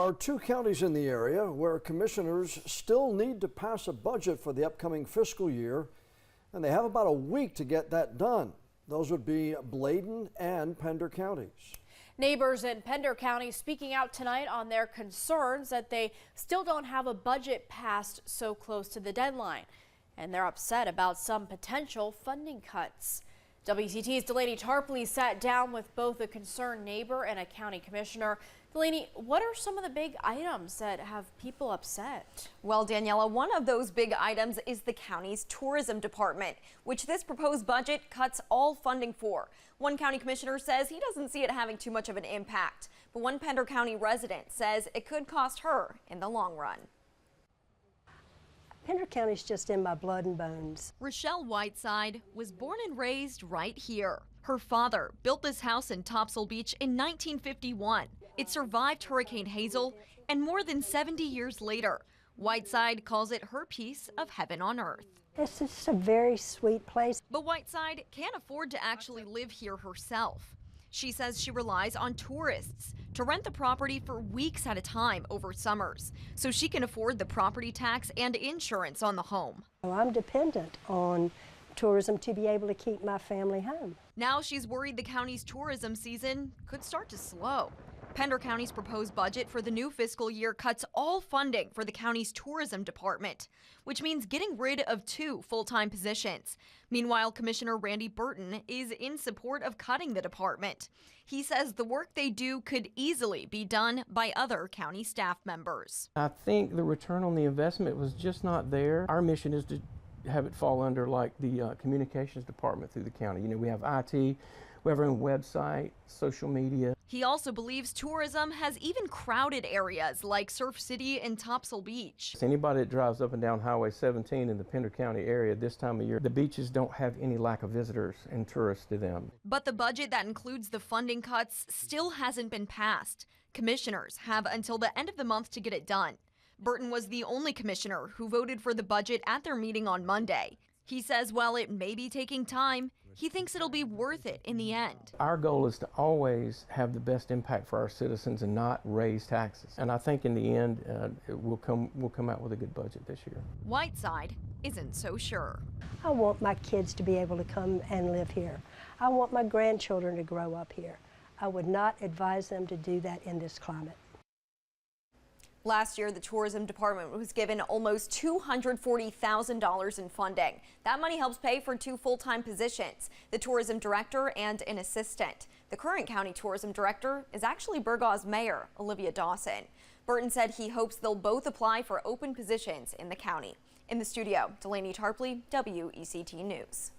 are two counties in the area where commissioners still need to pass a budget for the upcoming fiscal year, and they have about a week to get that done. Those would be Bladen and Pender counties. Neighbors in Pender County speaking out tonight on their concerns that they still don't have a budget passed so close to the deadline, and they're upset about some potential funding cuts. WCT's Delaney Tarpley sat down with both a concerned neighbor and a county commissioner. Delaney, what are some of the big items that have people upset? Well, Daniela, one of those big items is the county's tourism department, which this proposed budget cuts all funding for. One county commissioner says he doesn't see it having too much of an impact, but one Pender County resident says it could cost her in the long run. Pender County is just in my blood and bones. Rochelle Whiteside was born and raised right here. Her father built this house in Topsail Beach in 1951. It survived Hurricane Hazel, and more than 70 years later, Whiteside calls it her piece of heaven on earth. It's just a very sweet place. But Whiteside can't afford to actually live here herself. She says she relies on tourists to rent the property for weeks at a time over summers, so she can afford the property tax and insurance on the home. I'm dependent on tourism to be able to keep my family home. Now she's worried the county's tourism season could start to slow. Pender County's proposed budget for the new fiscal year cuts all funding for the county's tourism department, which means getting rid of 2 full-time positions. Meanwhile, Commissioner Randy Burton is in support of cutting the department. He says the work they do could easily be done by other county staff members. I think the return on the investment was just not there. Our mission is to have it fall under like the communications department through the county. You know, we have IT, we have our own website, social media. He also believes tourism has even crowded areas like Surf City and Topsail Beach. Anybody that drives up and down Highway 17 in the Pender County area this time of year, the beaches don't have any lack of visitors and tourists to them. But the budget that includes the funding cuts still hasn't been passed. Commissioners have until the end of the month to get it done. Burton was the only commissioner who voted for the budget at their meeting on Monday. He says while it may be taking time, he thinks it'll be worth it in the end. Our goal is to always have the best impact for our citizens and not raise taxes. And I think in the end, we'll come out with a good budget this year. Whiteside isn't so sure. I want my kids to be able to come and live here. I want my grandchildren to grow up here. I would not advise them to do that in this climate. Last year, the tourism department was given almost $240,000 in funding. That money helps pay for 2 full-time positions, the tourism director and an assistant. The current county tourism director is actually Burgos Mayor Olivia Dawson. Burton said he hopes they'll both apply for open positions in the county. In the studio, Delaney Tarpley, WECT News.